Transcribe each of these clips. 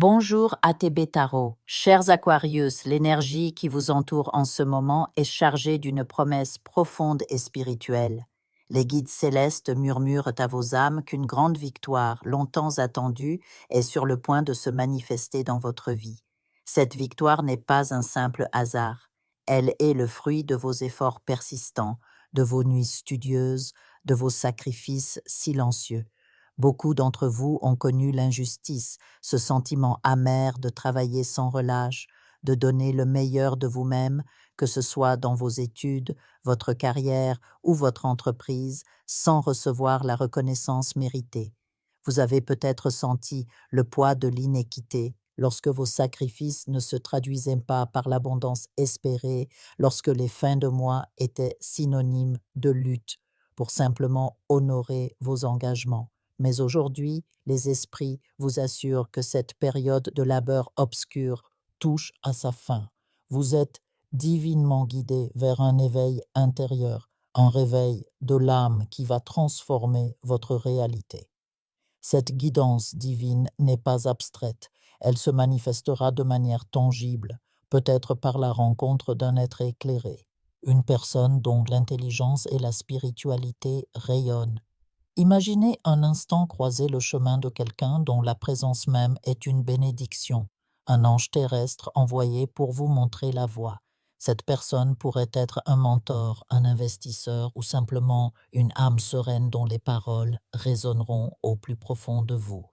Bonjour ATB Tarot. Chers Aquarius, l'énergie qui vous entoure en ce moment est chargée d'une promesse profonde et spirituelle. Les guides célestes murmurent à vos âmes qu'une grande victoire, longtemps attendue, est sur le point de se manifester dans votre vie. Cette victoire n'est pas un simple hasard. Elle est le fruit de vos efforts persistants, de vos nuits studieuses, de vos sacrifices silencieux. Beaucoup d'entre vous ont connu l'injustice, ce sentiment amer de travailler sans relâche, de donner le meilleur de vous-même, que ce soit dans vos études, votre carrière ou votre entreprise, sans recevoir la reconnaissance méritée. Vous avez peut-être senti le poids de l'inéquité lorsque vos sacrifices ne se traduisaient pas par l'abondance espérée, lorsque les fins de mois étaient synonymes de lutte pour simplement honorer vos engagements. Mais aujourd'hui, les esprits vous assurent que cette période de labeur obscur touche à sa fin. Vous êtes divinement guidé vers un éveil intérieur, un réveil de l'âme qui va transformer votre réalité. Cette guidance divine n'est pas abstraite, elle se manifestera de manière tangible, peut-être par la rencontre d'un être éclairé, une personne dont l'intelligence et la spiritualité rayonnent. Imaginez un instant croiser le chemin de quelqu'un dont la présence même est une bénédiction, un ange terrestre envoyé pour vous montrer la voie. Cette personne pourrait être un mentor, un investisseur ou simplement une âme sereine dont les paroles résonneront au plus profond de vous.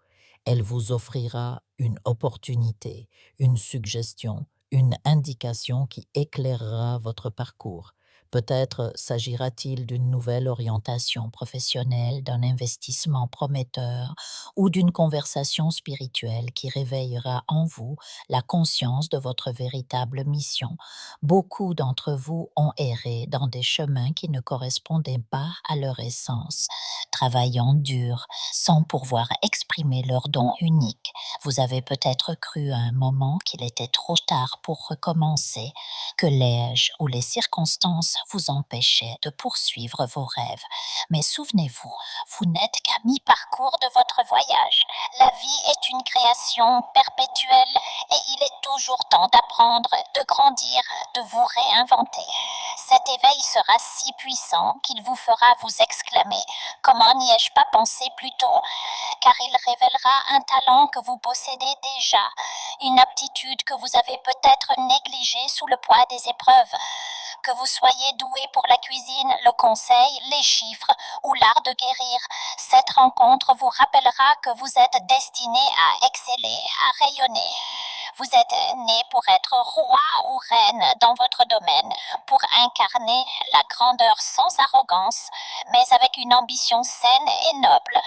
Elle vous offrira une opportunité, une suggestion, une indication qui éclairera votre parcours. Peut-être s'agira-t-il d'une nouvelle orientation professionnelle, d'un investissement prometteur ou d'une conversation spirituelle qui réveillera en vous la conscience de votre véritable mission. Beaucoup d'entre vous ont erré dans des chemins qui ne correspondaient pas à leur essence, travaillant dur, sans pouvoir exprimer leur don unique. Vous avez peut-être cru à un moment qu'il était trop tard pour recommencer, que l'âge ou les circonstances vous empêchaient de poursuivre vos rêves. Mais souvenez-vous, vous n'êtes qu'à mi-parcours de votre voyage. La vie est une création perpétuelle et il est toujours temps d'apprendre, de grandir, de vous réinventer. Cet éveil sera si puissant qu'il vous fera vous exclamer « Comment n'y ai-je pas pensé plus tôt ?» car il révélera un talent que vous possédez déjà, une aptitude que vous avez peut-être négligée sous le poids des épreuves. Que vous soyez doué pour la cuisine, le conseil, les chiffres ou l'art de guérir, cette rencontre vous rappellera que vous êtes destiné à exceller, à rayonner. Vous êtes né pour être roi ou reine dans votre domaine, pour incarner la grandeur sans arrogance, mais avec une ambition saine et noble.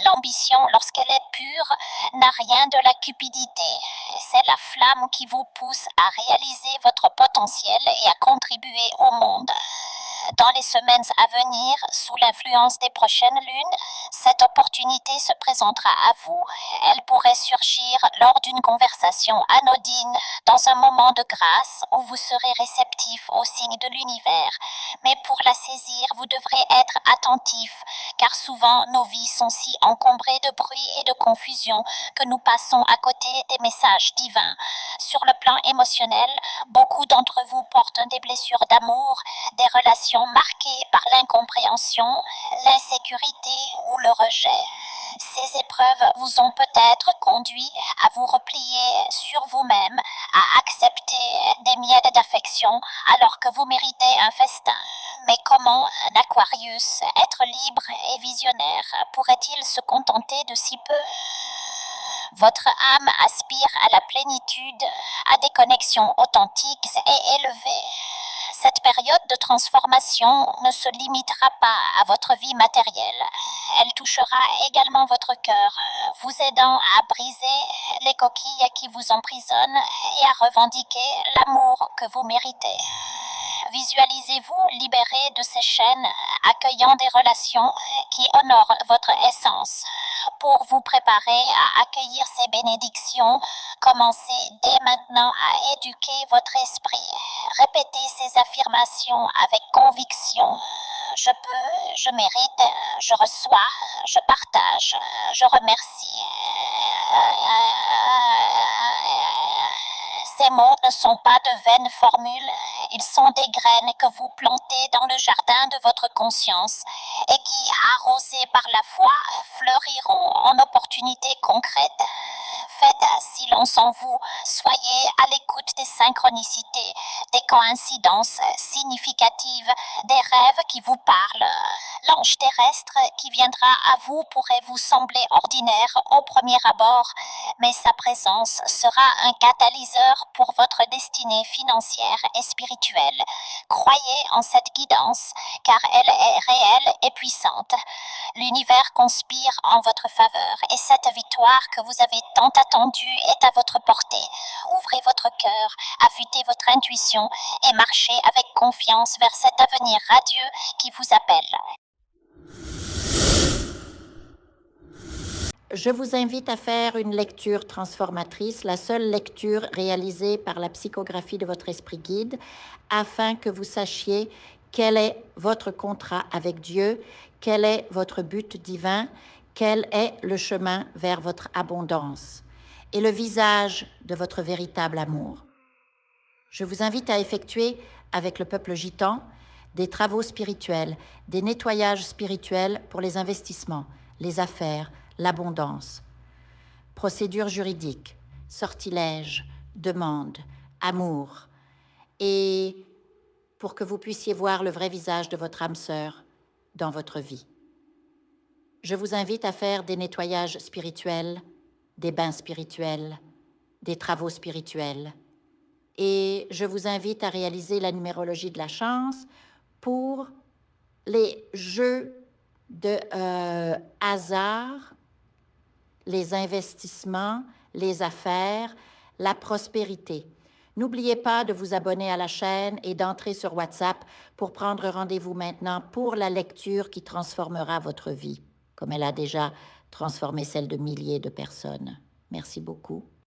L'ambition, lorsqu'elle est pure, n'a rien de la cupidité. C'est la flamme qui vous pousse à réaliser votre potentiel et à contribuer au monde. Dans les semaines à venir, sous l'influence des prochaines lunes, cette opportunité se présentera à vous. Elle pourrait surgir lors d'une conversation anodine, dans un moment de grâce où vous serez réceptif aux signes de l'univers. Mais pour la saisir, vous devrez être attentif, car souvent nos vies sont si encombrées de bruit et de confusion que nous passons à côté des messages divins. Sur le plan émotionnel, beaucoup d'entre vous portent des blessures d'amour, des relations marquées par l'incompréhension, l'insécurité ou le rejet. Ces épreuves vous ont peut-être conduit à vous replier sur vous-même, à accepter des miettes d'affection alors que vous méritez un festin. Mais comment un Aquarius, être libre et visionnaire, pourrait-il se contenter de si peu ? Votre âme aspire à la plénitude, à des connexions authentiques et élevées. Cette période de transformation ne se limitera pas à votre vie matérielle. Elle touchera également votre cœur, vous aidant à briser les coquilles qui vous emprisonnent et à revendiquer l'amour que vous méritez. Visualisez-vous libéré de ces chaînes, accueillant des relations qui honorent votre essence. Pour vous préparer à accueillir ces bénédictions, commencez dès maintenant à éduquer votre esprit. Répétez ces affirmations avec conviction. Je peux, je mérite, je reçois, je partage, je remercie. Ces mots ne sont pas de vaines formules, ils sont des graines que vous plantez dans le jardin de votre conscience et qui, arrosées par la foi, fleuriront en opportunités concrètes. Faites silence en vous, soyez à l'écoute des synchronicités, des coïncidences significatives, des rêves qui vous parlent. L'ange terrestre qui viendra à vous pourrait vous sembler ordinaire au premier abord, mais sa présence sera un catalyseur pour votre destinée financière et spirituelle. Croyez en cette guidance, car elle est réelle et puissante. L'univers conspire en votre faveur et cette victoire que vous avez tant attendue est à votre portée. Ouvrez votre cœur, affûtez votre intuition et marchez avec confiance vers cet avenir radieux qui vous appelle. Je vous invite à faire une lecture transformatrice, la seule lecture réalisée par la psychographie de votre esprit guide, afin que vous sachiez quel est votre contrat avec Dieu, quel est votre but divin, quel est le chemin vers votre abondance et le visage de votre véritable amour. Je vous invite à effectuer avec le peuple gitan des travaux spirituels, des nettoyages spirituels pour les investissements, les affaires, l'abondance. Procédures juridiques, sortilèges, demandes, amour. Et pour que vous puissiez voir le vrai visage de votre âme sœur dans votre vie. Je vous invite à faire des nettoyages spirituels, des bains spirituels, des travaux spirituels. Et je vous invite à réaliser la numérologie de la chance pour les jeux de hasard, les investissements, les affaires, la prospérité. N'oubliez pas de vous abonner à la chaîne et d'entrer sur WhatsApp pour prendre rendez-vous maintenant pour la lecture qui transformera votre vie, comme elle a déjà transformé celle de milliers de personnes. Merci beaucoup.